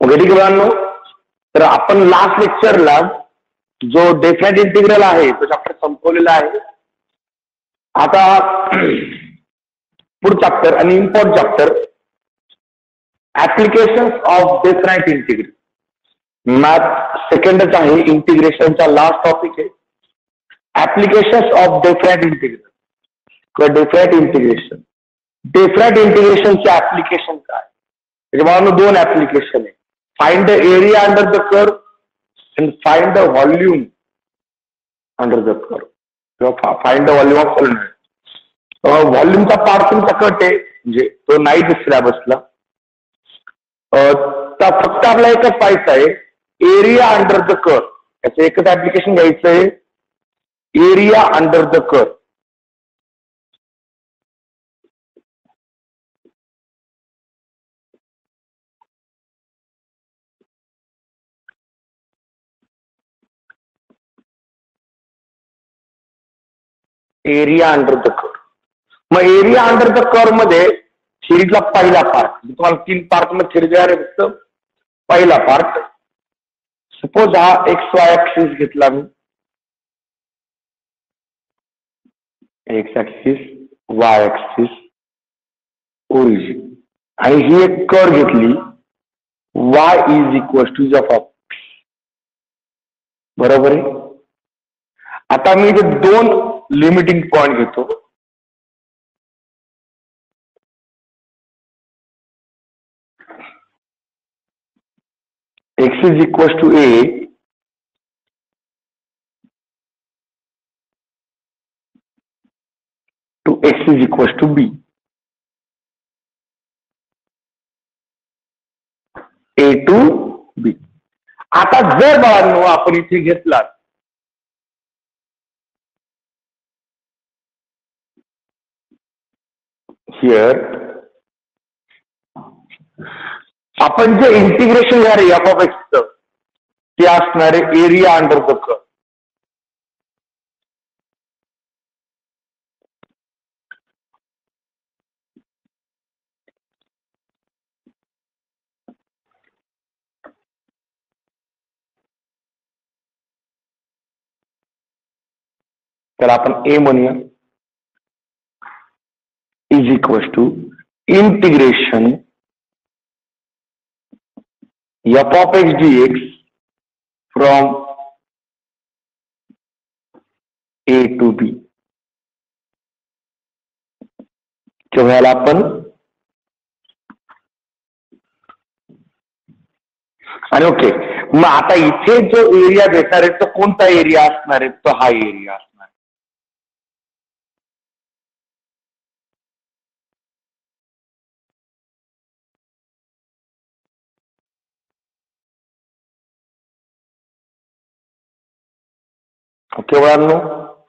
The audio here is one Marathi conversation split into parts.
ओके, ठीक आहे मुलांनो. तर आपण लास्ट लेक्चरला जो डेफिनेट इंटिग्रल आहे तो चॅप्टर संपवलेला आहे. आता पुढचं चॅप्टर आणि important chapter applications of definite integral. Math सेकंडच आहे, इंटिग्रेशनचा लास्ट टॉपिक आहे. ऍप्लिकेशन्स ऑफ डेफिनेट इंटिग्रल किंवा डेफिनेट इंटिग्रेशन. डेफिनेट इंटिग्रेशनचे ऍप्लिकेशन काय? त्याच्यामुळे दोन ऍप्लिकेशन आहे. Find the area under the curve and find the volume under the curve. किंवा find the volume of solenoid. व्हॉल्यूमचा पार्ट तुमचा कट आहे, म्हणजे तो नाही सिलेबसला. फक्त आपला एकच पाहायचं आहे, एरिया अंडर द कर्व. याचं एकच ऍप्लिकेशन घ्यायचं आहे, area under the curve. Area under the curve. मग एरिया अंडर द कर्व मध्ये सिरीजला पहिला पार्ट, तुम्हाला 3 पार्ट मध्ये सिरीज आहे. फक्त पहिला पार्ट, सपोज हा एक्स वाय ऍक्सिस घेतला मी, x axis y axis origin, आणि ही एक कर्व घेतली y is equal to f of, बरोबर आहे. आता मी इथे 2 लिमिटिंग पॉइंट घेतो. x is equal to a to x is equal to b. a to b. आता जर बाळांनो आपण इथे घेतला हिअर, आपण जे इंटिग्रेशन घ्या रे एफ ऑफ एक्स, ते असणारे एरिया अंडर द कर्व. तर आपण ए म्हणूया, is equal to integration f of x d x from a to b. तेव्हा आपण आणि ओके, मग आता इथे जो एरिया भेटणार आहे तो कोणता एरिया असणार आहे? तो हा एरिया असणार. ओके मुलांनो,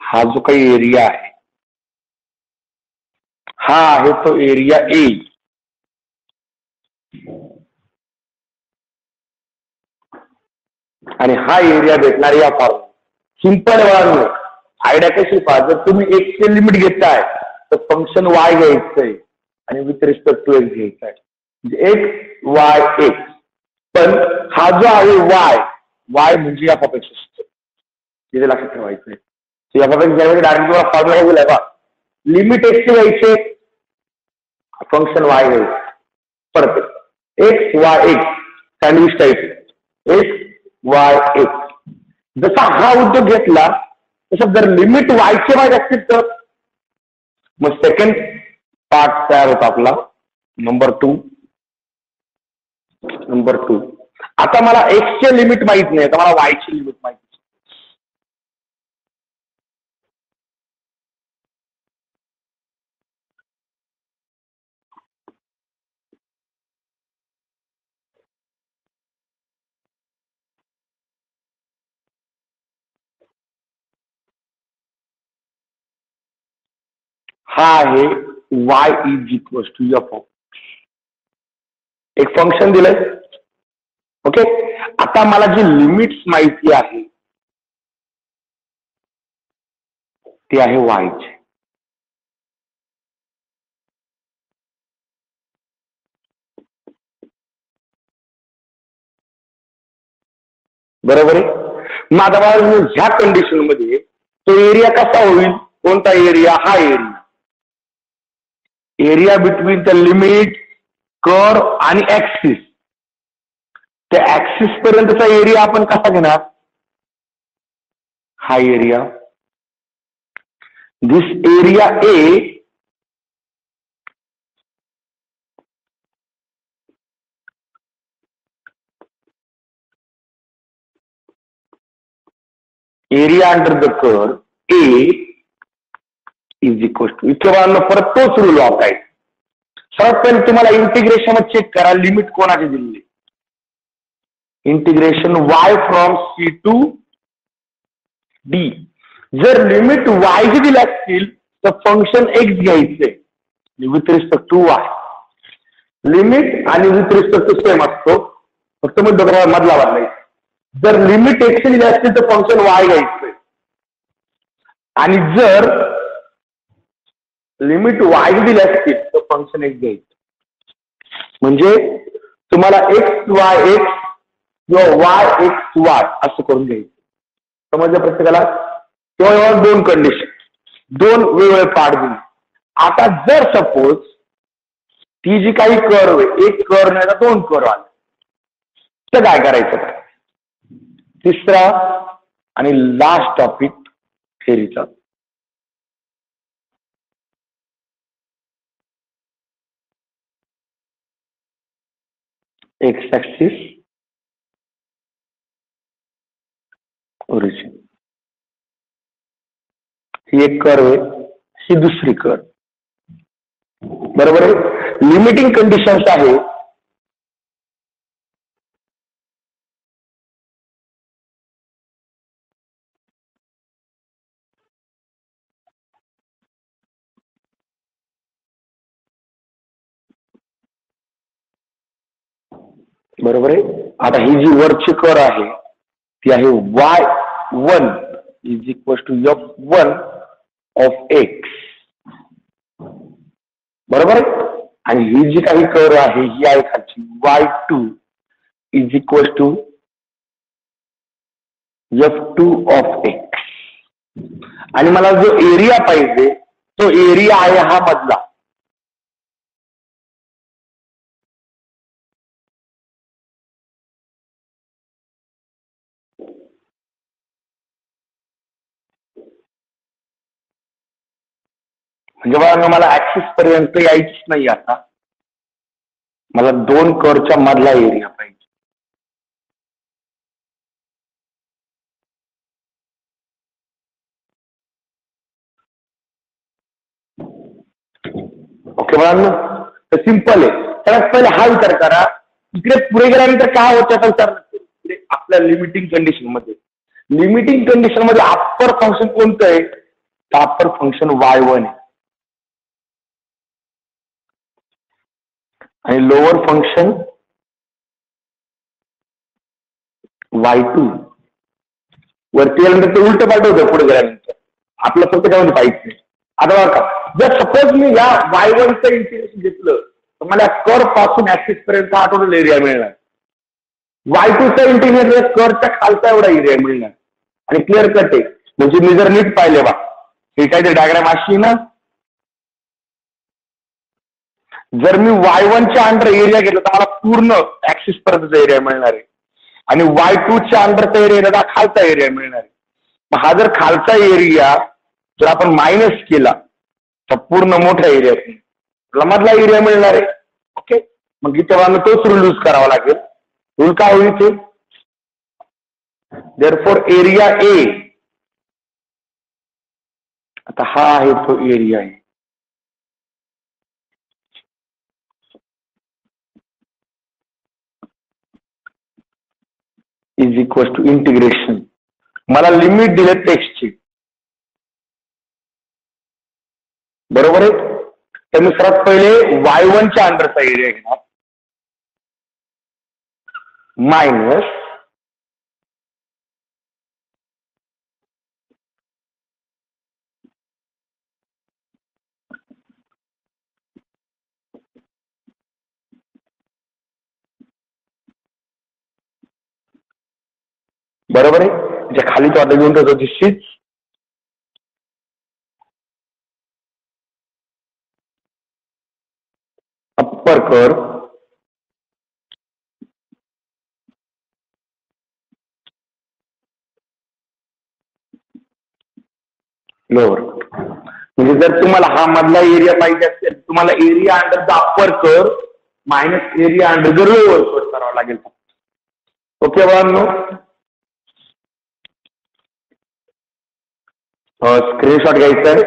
हा जो काही एरिया आहे हा आहे तो एरिया ए. आणि हा एरिया भेटणार या फॉर्म. सिंपल मुलांनो, आयडिया कशी पहा, जर तुम्ही एक्स चे लिमिट घेताय तर फंक्शन वाय घ्यायचंय आणि विथ रिस्पेक्ट टू एक्स घ्यायचा आहे, म्हणजे एक्स वाय एक्स. पण हा जो आहे वाय, वाय म्हणजे एफ ऑफ एक्स असतो, तिथे लक्षात ठेवायचंय. एफ ऑफ एक्स ज्यावेळी डायरेक्ट तुम्हाला फॉर्म्युला दिलाय बा, लिमिट एक्स चे घ्यायचे, फंक्शन वाय घ्यायचं. परत x Y x sandwich type, x Y x. जसा हा उद्योग घेतला तसं जर लिमिट वायचे माहिती असतील तर मग सेकंड पार्ट तयार होता आपला, नंबर 2. आता मला एक्स चे लिमिट माहित नाही, तर मला वाय ची लिमिट माहिती. हा आहे y is equal to f of, एक फंक्शन दिलंय. ओके, आता मला जी लिमिट्स माहिती आहे ती आहे y ची. बरोबर आहे. मग आता ह्या कंडिशन मध्ये तो एरिया कसा होईल? कोणता एरिया? हा area between the limit curve आणि ऍक्सिस. त्या ऍक्सिस पर्यंतचा एरिया आपण कसा घेणार? हा area. This area A area under the curve A is equal to, इथे परत तोच रूल वापरायचा. सर्वात पहिले तुम्हाला इंटिग्रेशन चेक करा, लिमिट कोणाची दिलेली. Integration y from C to D. जर लिमिट y ची दिली असतील तर फंक्शन x घ्यायचे with respect to y. Limit आणि विथ रिस्पेक्ट टू सेम असतो, फक्त मधला बदलायचा. जर लिमिट x दिली असतील तर फंक्शन y घ्यायचंय, आणि जर लिमिट y दिली असतील तर फंक्शन x घ्यायचं. म्हणजे तुम्हाला x y x किंवा y x y असं करून घ्यायचं. समजलं प्रत्येकाला? तेव्हा दोन कंडिशन, दोन वेगवेगळे पार्ट दिले. आता जर सपोज ती जी काही कर्व आहे, एक कर्व नाही तर दोन कर्व आले, तर काय करायचं? तिसरा आणि लास्ट टॉपिक थेरीचा. X axis, origin. ही एक कर्व आहे, ही दुसरी कर्व. बरोबर आहे. लिमिटिंग कंडिशन्स आहे. बरोबर आहे. आता ही जी वरची कर्व आहे ती आहे y1 is equal to f1 of x. बरोबर आहे. आणि ही जी काही कर्व आहे ही आहे खालची y2 is equal to f2 of x. आणि मला जो एरिया पाहिजे तो एरिया आहे हा मधला. म्हणजे बघा, मला ऍक्सिस पर्यंत यायचीच नाही. आता मला दोन कर्वच्या मधला एरिया पाहिजे. ओके बघा, तर सिंपल आहे. सगळ्यात पहिले हा विचार करा, इकडे पुढे गेल्यानंतर काय होतं याचा विचार नसतो. आपल्या लिमिटिंग कंडिशन मध्ये, लिमिटिंग कंडिशन मध्ये अप्पर फंक्शन कोणतं आहे? तर अप्पर फंक्शन y1 आहे आणि लोअर फंक्शन y2. वरती गेल्यानंतर ते उलट पालट होतं पुढे गेल्यानंतर. आपलं फक्त त्यामध्ये पाहिजे. आता बघा, जर सपोज मी या y1चं इंटिग्रेशन घेतलं तर मला कर्व पासून ऍक्सिस पर्यंत हा टोटल एरिया मिळणार. y2चं इंटिग्रेशन कर्वच्या खालचा एवढा एरिया मिळणार. आणि क्लिअर कट आहे. म्हणजे मी जर नीट पाहिले बा, हे काय ते डायग्राम अशी ना, जर मी y1च्या अंडर एरिया घेतला तर मला पूर्ण ऍक्सिस पर्यंतचा एरिया मिळणार आहे, आणि y2च्या अंडरचा एरिया तर खालचा एरिया मिळणार आहे. हा जर खालचा एरिया जर आपण मायनस केला तर पूर्ण मोठा एरिया मधला एरिया मिळणार आहे. ओके, मग इथे मला तोच रूल यूज करावा लागेल. रूल काय होईल ते? देअरफॉर एरिया ए, आता हा आहे तो एरिया आहे, इज इक्वल टू इंटिग्रेशन. मला लिमिट दिले टेक्स्टची. बरोबर आहे. तर मी सर्वात पहिले y1च्या अंडरचा एरिया घेणार मायनस बरोबर आहे. ज्या खाली तो आता घेऊन ठेवतो दिसशीच. अप्पर कर लोअर. म्हणजे जर तुम्हाला हा मधला एरिया पाहिजे असेल तुम्हाला एरिया अंडर द अप्पर कर minus area under the lower कर करावं लागेल. ओके बाळांनो. स्क्रीनशॉट घ्यायचा आहे.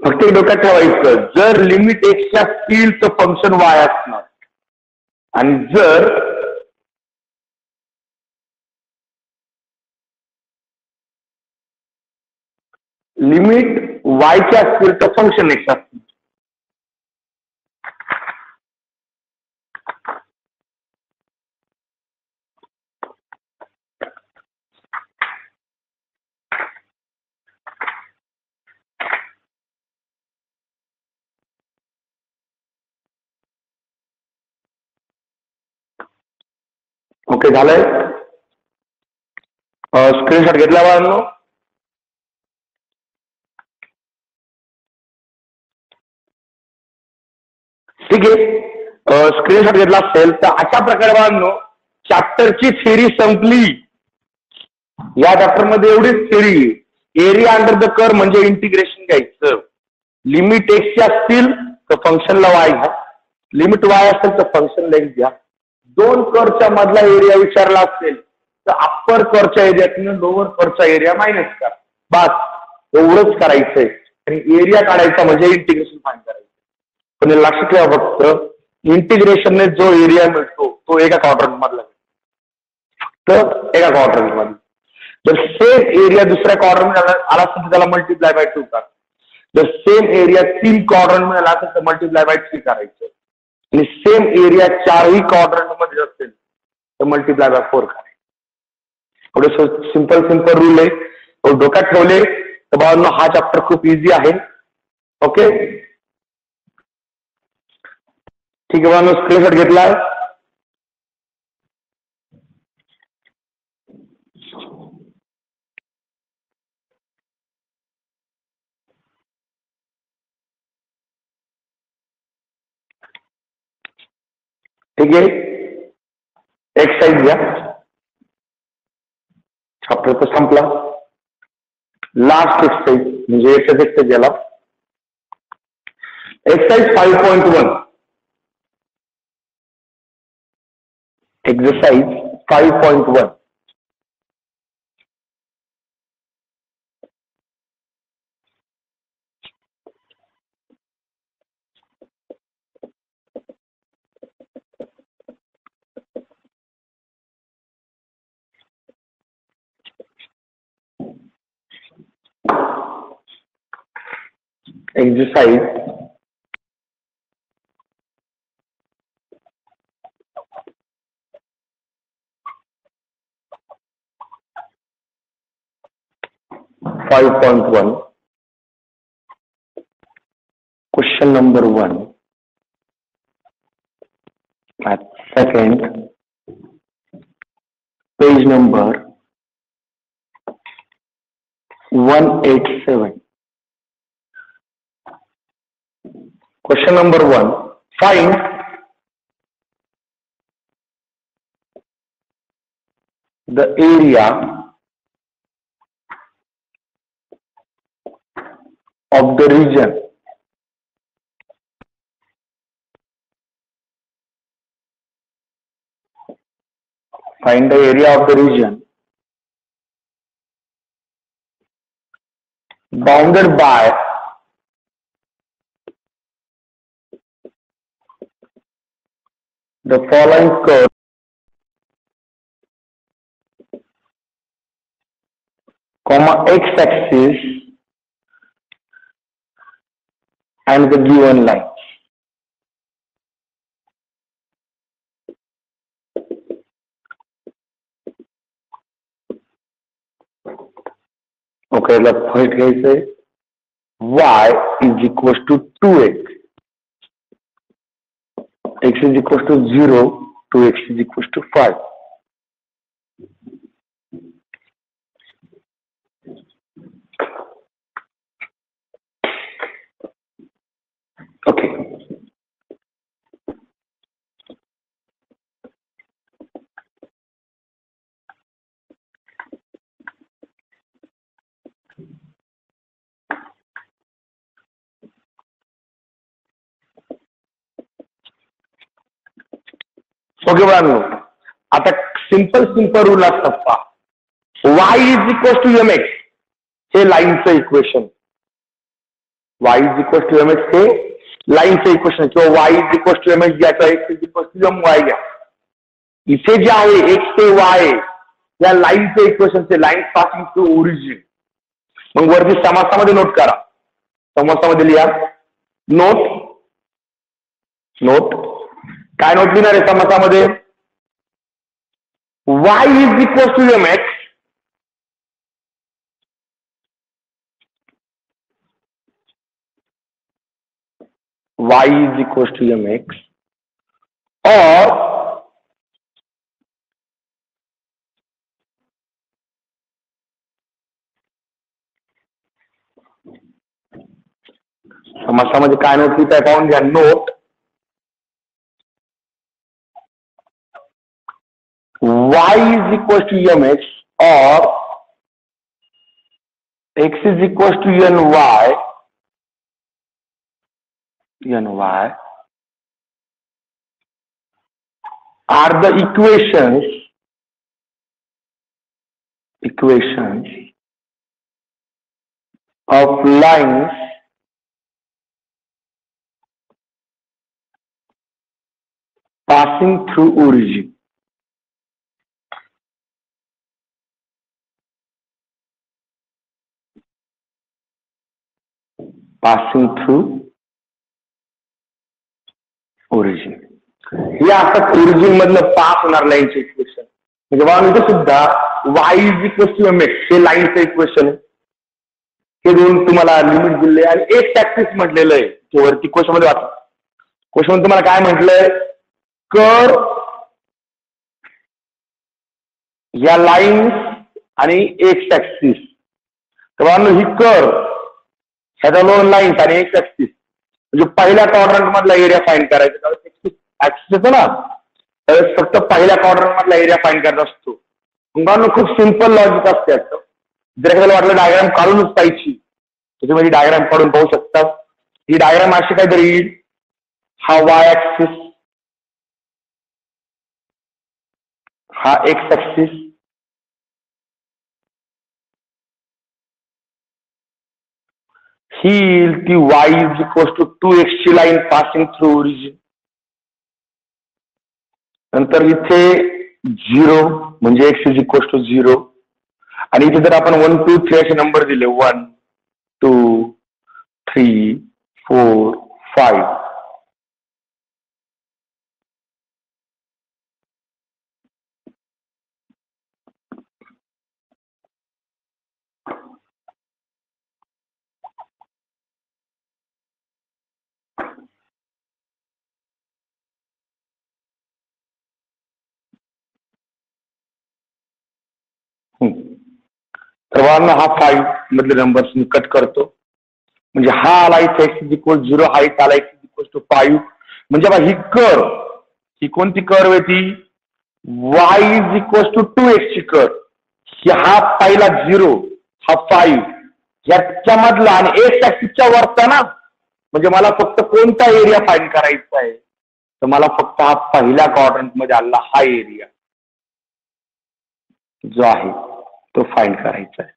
फक्त डोक्यात ठेवायचं जर लिमिट एक्सच्या असतील तर फंक्शन वाय असणार आणि जर लिमिट वायच्या असतील तर फंक्शन एक्स असतील. ओके झालंय. स्क्रीनशॉट घेतला बाळांनो. ठीक आहे. स्क्रीनशॉट घेतला असेल तर अशा प्रकारे बाळांनो चॅप्टरची थेरी संपली. या चॅप्टर मध्ये एवढीच थेरी. एरिया अंडर द कर म्हणजे इंटिग्रेशन घ्यायचं. लिमिट एक्सचे असतील तर फंक्शनला वाय घ्या. लिमिट वाय असेल तर फंक्शनला एक्स घ्या. दोन करच्या मधला एरिया विचारला असेल तर अप्पर करच्या एरियातून लोअर करचा एरिया मायनस करा. बस एवढंच करायचंय. आणि एरिया काढायचा म्हणजे इंटिग्रेशन फाइंड करायचं. पण लक्षात ठेवा फक्त इंटिग्रेशनने जो एरिया मिळतो तो एका क्वाड्रंट मधला फक्त एका क्वाड्रंट मध्ये. जर सेम एरिया दुसऱ्या क्वाड्रंट आला असेल तर त्याला मल्टिप्लाय बाय 2 करा. जर सेम एरिया 3 क्वाड्रंट मध्ये आला असेल तर मल्टिप्लाय बाय 3 करायचं. आणि सेम एरिया 4ही क्वाड्रंट मध्ये असेल तर मल्टिप्लाय बाय 4 करायचं. थोडं सिंपल रूल आहे. डोक्यात ठेवले तर बाळांनो हा चॅप्टर खूप इझी आहे. ओके ठीक आहे बाळांनो. स्क्रीनशॉट घेतलाय. ठीक आहे. एक्सरसाइज घ्या. चॅप्टर तर संपला. लास्ट एक्सरसाइज म्हणजे एकच एक्सरसाइज याला. Exercise 5.1. Exercise 5.1. Exercise 5.1. Question number 1 at second page number 187. Question number 1. Find the area of the region find the area of the region bounded by the following curve comma x-axis and the given line. Okay, let's point घ्यायचंय. y is equals to 2x. X is equals to 0, 2x is equals to 5. Okay. Okay बाळांनो, आता सिंपल रूल असतात पहा. y is equal to mx हे लाईनचं equation, y is equal to mx हे लाईनचं इक्वेशन किंवा y is equal to mx घ्यायचं, x is equal to my घ्या. इथे जे आहे x ते y या लाईनचं इक्वेशन ते लाईन पासिंग टू ओरिजिन. मग वरती समासामध्ये नोट करा, समासामध्ये लिहा नोट काय नोट लिहिणार आहे समासामध्ये? y is equal to mx y is equals to mx और समासामध्ये काय नोट लिहिताय पाहून घ्या. Note y is equals to mx और x is equals to ny are the equations of lines passing through origin. Passing through origin. हे असतात ओरिजिन मधलं पास होणार लाईनचे इक्वेशन. म्हणजे बघा इथे सुद्धा y is equal to mx हे लाईनचं इक्वेशन आहे. हे दोन तुम्हाला लिमिट दिले आणि एक ऍक्सिस म्हटलेलं आहे ते वरती क्वेश्चन मध्ये वाचा. क्वेश्चन तुम्हाला काय म्हटलंय? कर या लाईन आणि एक्स ऍक्सिस. तर ही कर ह्याचा दोन लाईन्स आणि एक्स ऍक्सिस म्हणजे पहिल्या क्वाड्रंट मधला एरिया फाइंड करायचा. ऍक्सिस येतो ना त्यावेळेस फक्त पहिल्या क्वाड्रंट मधला एरिया फाइंड करायचा असतो. मुलांना खूप सिंपल लॉजिक असते. जर एखाद्याला वाटलं डायग्राम काढूनच पाहिजे तर तुम्ही डायग्राम काढून पाहू शकता. ही डायग्राम अशी काहीतरी येईल. हा वाय ऍक्सिस, हा एक्स ऍक्सिस, ही ती y is equal to 2x ची लाईन पासिंग थ्रू ओरिजिन. नंतर इथे 0 म्हणजे x इज इक्वल टू 0 आणि इथे जर आपण 1 2 3 असे नंबर दिले 1 2 3 4 5 तर हा 5 मधले नंबर्स मी कट करतो. म्हणजे हा आला इथे x इज इक्वल 0, हा इथे आला x इज इक्वल टू 5. म्हणजे बघा ही कर्व, ही कोणती कर्व आहे ती? y is equal to 2x ची कर्व. हा पहिला 0, हा 5 याच्या मधला आणि एक्स ऍक्सिसच्या वरचा ना. म्हणजे मला फक्त कोणता एरिया फाइंड करायचा आहे तर मला फक्त हा पहिल्या क्वाड्रंट मध्ये आला हा एरिया जो आहे तो फाइंड करायचा आहे.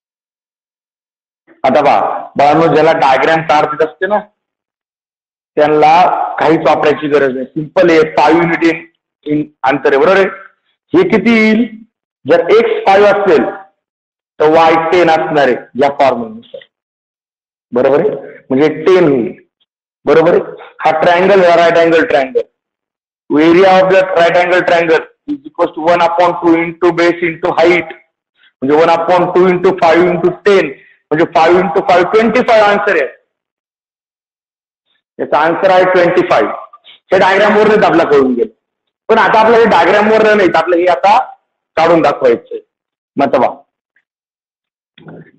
आता बाळांनो ज्याला डायग्राम काढत असते ना त्यांना काहीच वापरायची गरज नाही. सिंपल आहे. 5 युनिट इन अंतर आहे बरोबर आहे. हे किती येईल? जर x 5 असेल तर y 10 असणार आहे या फॉर्म्युल्यानुसार बरोबर आहे. म्हणजे 10 होईल बरोबर आहे. हा triangle right angle triangle. Area of the right angle triangle is equal to 1/2 into base into height. म्हणजे 1/2 इंटू 5 इंटू 10 म्हणजे 5 इंटू 5 25 आन्सर आहे. याचा आन्सर आहे 25. हे डायग्रामवरच आपला कळून गेलं. पण आता आपलं हे डायग्रामवर नाही, आपलं हे आता काढून दाखवायचंय. मग बघा,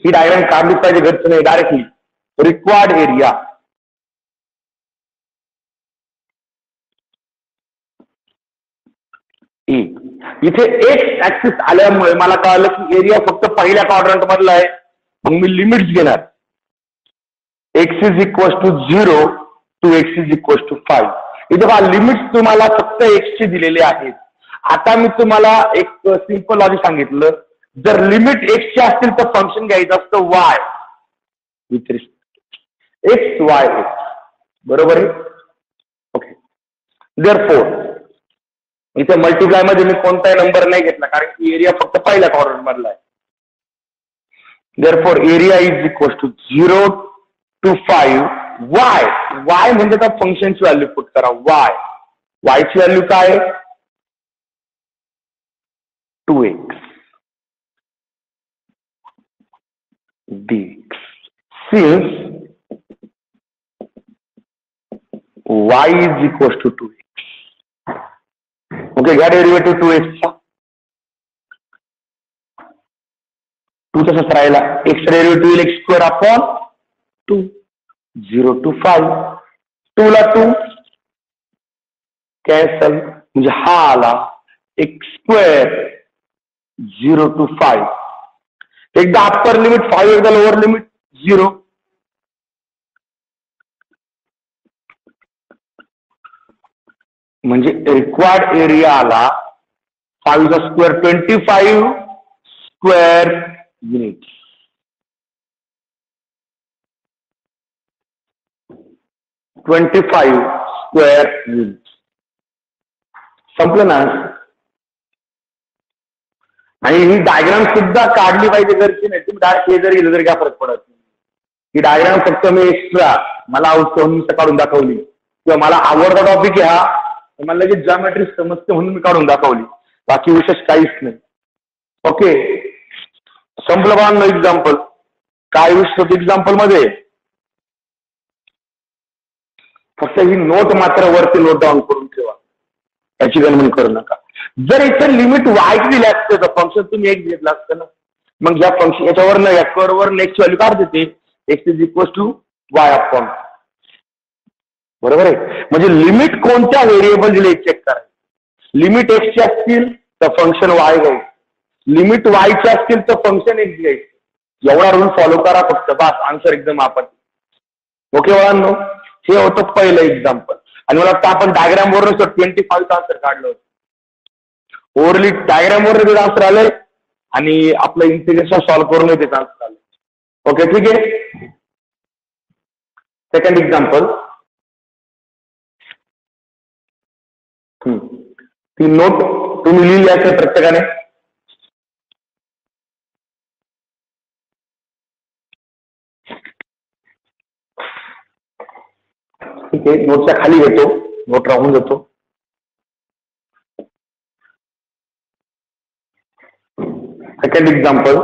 ही डायग्राम काढलीच पाहिजे, घरचं नाही. डायरेक्टली रिक्वायर्ड एरिया इथे एक्स ऍक्सिस आल्यामुळे मला कळलं की एरिया फक्त पहिल्या क्वाड्रंट मधला आहे. मग मी लिमिट्स घेणार. X is equal to 0 to x is equal to 5. इथे पहा, लिमिट्स तुम्हाला फक्त एक्सचे दिलेले आहेत. आता मी तुम्हाला एक सिंपल लॉजिक सांगितलं. जर लिमिट एक्सचे असतील तर फंक्शन घ्यायचं असतं Y with respect x Y x. बरोबर आहे. ओके. देअरफॉर इथे मल्टिप्लाय मध्ये मी कोणताही नंबर नाही घेतला, कारण की एरिया फक्त पहिल्या क्वाड्रंट मधला आहे. Therefore area is equal to 0 to 5 y. Y म्हणजे त्या फंक्शनची व्हॅल्यू पुट करा. वाय ची व्हॅल्यू काय? 2x dx. Since y is equal to 2x. ओके, घ्या डेरिव्हेटिव्ह 2x चा. 2 तसंच राहिला. x चा डेरिव्हेटिव्ह येईल x स्क्वेअर अपॉन 2. 0 टू 5. 2 ला 2 कॅन्सल, म्हणजे हा आला x स्क्वेअर 0 टू 5. एकदा अप्पर लिमिट 5, एकदा लोअर लिमिट 0. म्हणजे रिक्वायर्ड एरिया आला 5 चा square 25 square unit. 25 square unit. संपलं ना. आणि ही डायग्राम सुद्धा काढली पाहिजे घरची, नाही तुम्ही डायरेक्ट हे जर गेलं तरी काय फरक पडत नाही. ही डायग्राम फक्त मी एक्स्ट्रा मला आवडतं काढून दाखवली, किंवा मला आवडता टॉपिक आहे हा, मला लगेच जॉमेट्री समजते म्हणून मी काढून दाखवली. बाकी विशेष काहीच नाही. ओके, संपलं बांधलं एक्झाम्पल. काय विषय होतं एक्झाम्पल मध्ये? फक्त ही नोट मात्र वरती नोट डाऊन करून ठेवा, याची गणना करू नका. जर इथे लिमिट वाय दिली असते तर फंक्शन तुम्ही एक घेतलं असतं ना. मग या फंक्शन याच्यावर या कर्ववर नेक्स्ट व्हॅल्यू काढ देते, x is equal to y upon. बरोबर आहे. म्हणजे लिमिट कोणत्या व्हेरिएबल दिले चेक करा. लिमिट एक्सचे असतील तर फंक्शन वाय घ्यायचं, लिमिट वायचे असतील तर फंक्शन एक्स घ्यायचं. एवढा रूल फॉलो करा फक्त, बस आन्सर एकदम आपण. ओके बाळांनो, हे होतं पहिलं एक्झाम्पल. आणि मला आपण डायग्राम वरून 25 आन्सर काढलं होतं. ओव्हरली डायग्राम वरून आन्सर आलंय आणि आपलं इंटिग्रेशन सॉल्व्ह करून त्याचं आन्सर आलं. ओके, ठीक आहे. Second example. ती नोट तुम्ही लिहिली असेल प्रत्येकाने. ठीक आहे, नोटच्या खाली घेतो, नोट राहून जातो. Second example.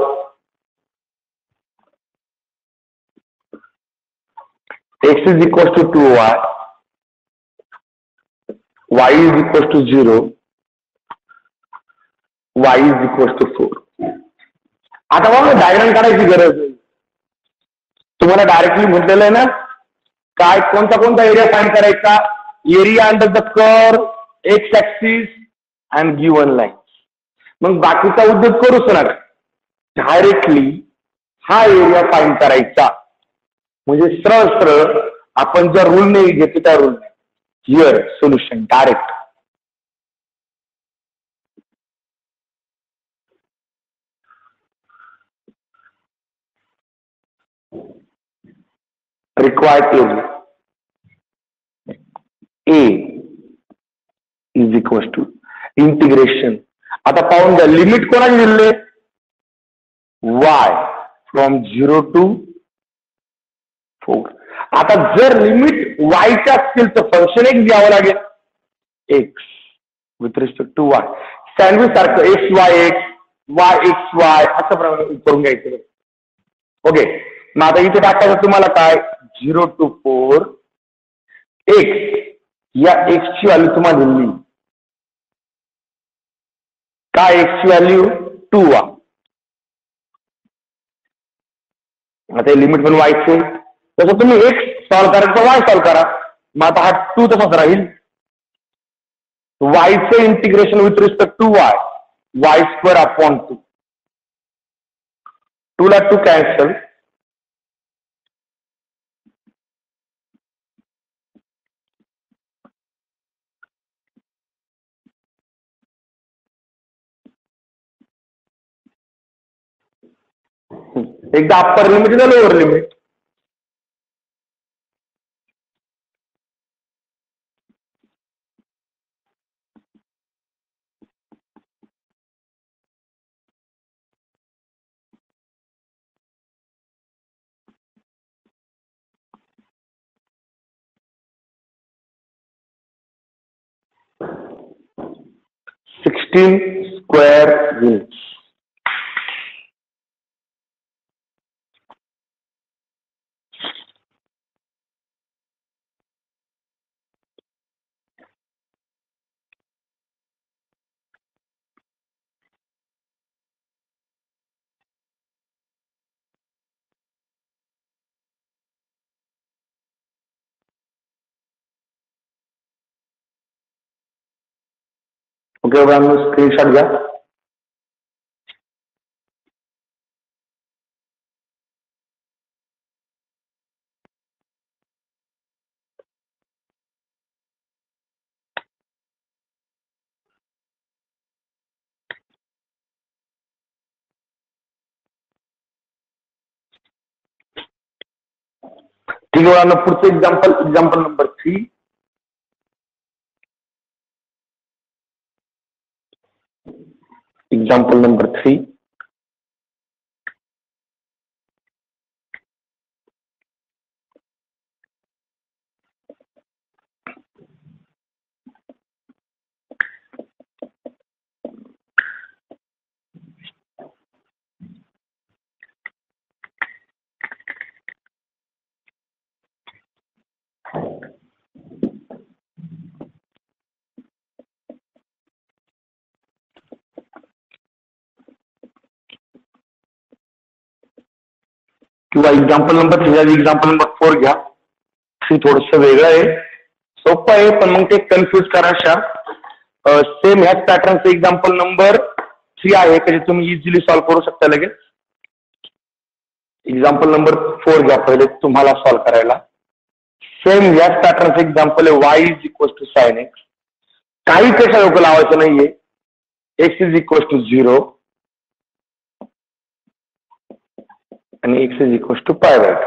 x is equal to 2y, y is equal to 0, y is equal to 4. आता बघा, डायग्राम काढायची गरज नाही. तुम्हाला डायरेक्टली म्हटलेलं आहे ना, काय कोणता एरिया फाइंड करायचा? Area under the curve, x axis and given line. मग बाकीचा उद्योग करूच नका, डायरेक्टली हा एरिया फाइंड करायचा. म्हणजे सरळ आपण ज्या रूल नाही घेतो त्या रूल नाही. Here solution direct. Required area A is equal to integration. आता पाहून घ्या, लिमिट कोणाची दिले? y from 0 to 4. आता जर लिमिट वायच्या असतील तर फंक्शन एक्स घ्यावं लागेल. X with respect to y. Sandwich सारखं x Y x, Y x y असं प्रमाणे करून घ्यायचं. ओके, मग आता इथे टाकायचं तुम्हाला काय? 0 टू 4 एक्स या एक्सची व्हॅल्यू तुम्हाला दिली, काय एक्सची व्हॅल्यू 2 आ. आता लिमिट पण वायचे, तसं तुम्ही एक्स सॉल्व्ह करायचं वाय सॉल्व्ह करा. मग आता हा 2 तसाच राहील. वायचं integration with respect to y, y square upon 2. 2 ला 2 कॅन्सल. एकदा अप्पर लिमिट एकदा lower limit. Square units. Okay screenshot घ्या. ठीक आहे, पुढचं एक्झाम्पल नंबर 3. Example number 3. किंवा एक्झाम्पल नंबर 3 एक्झाम्पल नंबर 4 घ्या. 3 थोडस वेगळं आहे, सोपं आहे, पण मग ते कन्फ्युज करायच्या. सेम ह्याच पॅटर्नचं एक्झाम्पल नंबर 3 आहे की जे तुम्ही इझिली सॉल्व्ह करू शकता लगेच. एक्झाम्पल नंबर 4 घ्या पहिले तुम्हाला सॉल्व्ह करायला. सेम ह्याच पॅटर्नचं एक्झाम्पल आहे. Y is equal to sine x. काही कशा लोक लावायचं नाहीये. एक्स इज इक्वल टू 0 आणि x is equal to pi by 2.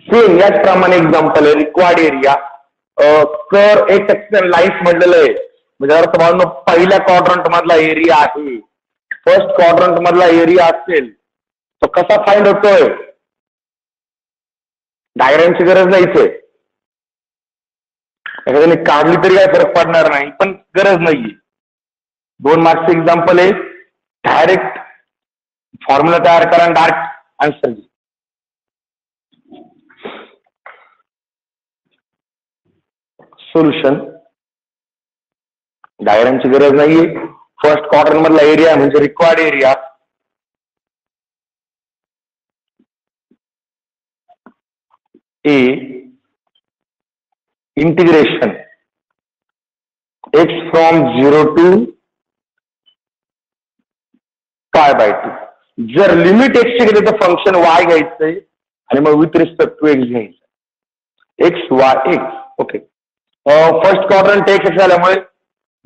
Same याचप्रमाणे एक्झाम्पल आहे. रिक्वायर्ड एरिया कर एक सेक्शन लाईन्स म्हटलेलं आहे. म्हणजे अर्थ भावना पहिल्या क्वाड्रंट मधला एरिया आहे, फर्स्ट क्वाड्रंट मधला एरिया असेल तो कसा फाइंड होतोय. डायग्रामची गरज नाहीच आहे, एखाद्याने काढली तरी काय फरक पडणार नाही, पण गरज नाहीये. 2 मार्क्सचे एक्झाम्पल आहे. डायरेक्ट फॉर्म्युला तयार करा आणि डायरेक्ट आन्सर घ्या. सोल्युशन. डायग्रामची गरज नाहीये. फर्स्ट क्वाड्रंट मधला एरिया म्हणजे required area. A integration x from 0 to pi by 2. जर लिमिट एक्स ची घेतली तर फंक्शन वाय घ्यायचंय आणि मग विथ रिस्पेक्ट टू एक्स घ्यायचं. X Y X. Okay, first quadrant X झाल्यामुळे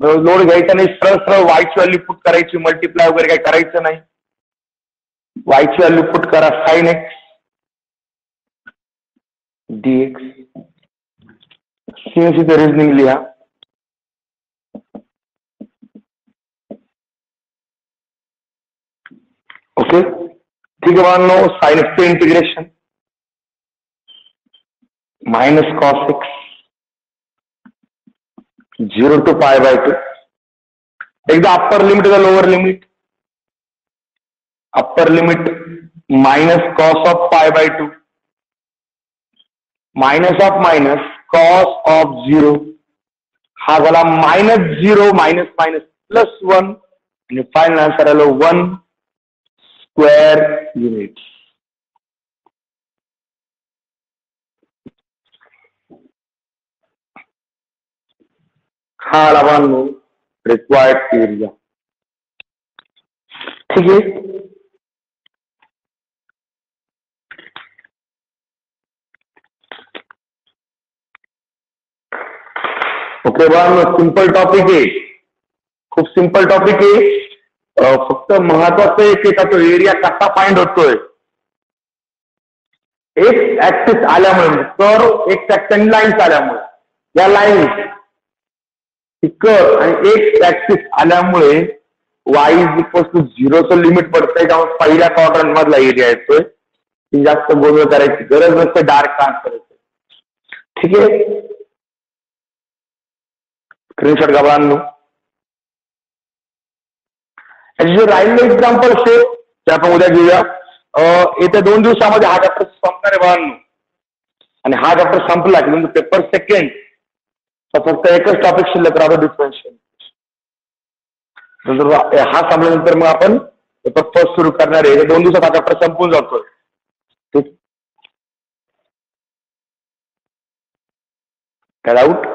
लोड घ्यायचा नाही, सरळ वायची व्हॅल्यू पुट करायची, मल्टिप्लाय वगैरे काही करायचं नाही. वायची व्हॅल्यू पुट करा साइन एक्स dx. सीएनसी चं रिजनिंग लिहा. ओके, ठीक आहे बाळांनो. साइन एक्स चे integration minus cos X 0 to pi by 2. एकदा अप्पर लिमिट का lower limit. Upper limit minus cos of pi by 2, minus of minus cos of 0, हा झाला -0 मायनस मायनस +1 आणि फायनल आन्सर आलं 1 स्क्वेअर युनिट. हा आला बांधू रिक्वायर्ड एरिया. ठीक आहे. ओके बांधू सिंपल टॉपिक आहे, खूप सिंपल टॉपिक आहे. फक्त महत्वाचं एक आहे का तो एरिया कसा फाइंड होतोय. एक ऍक्सिस आल्यामुळे कर्व एक सेक्शन लाईन्स आल्यामुळे या लाईन्स आणि एक ऍक्सिस आल्यामुळे y = 0चं लिमिट पडतंय का पहिल्या क्वाड्रंट मधला एरिया येतोय. ती जास्त गोंधळ करायची गरज नसते, डायरेक्ट आन्सर येते. ठीक आहे. स्क्रीनशॉट घ्या बांधू. जे राहिलेलं एक्झाम्पल शेप ते आपण उद्या घेऊया. येत्या 2 दिवसामध्ये हा चॅप्टर संपणार आहे बांधू, आणि हा चॅप्टर संपला की म्हणजे पेपर सेकंड फक्त एकच टॉपिक शिल्लक राहतो डिफरन्शियल. हा संपल्यानंतर मग आपण पेपर फर्स्ट सुरू करणार आहे. 2 दिवसात हा चॅप्टर संपून जातोय. ठीक, काय डाऊट?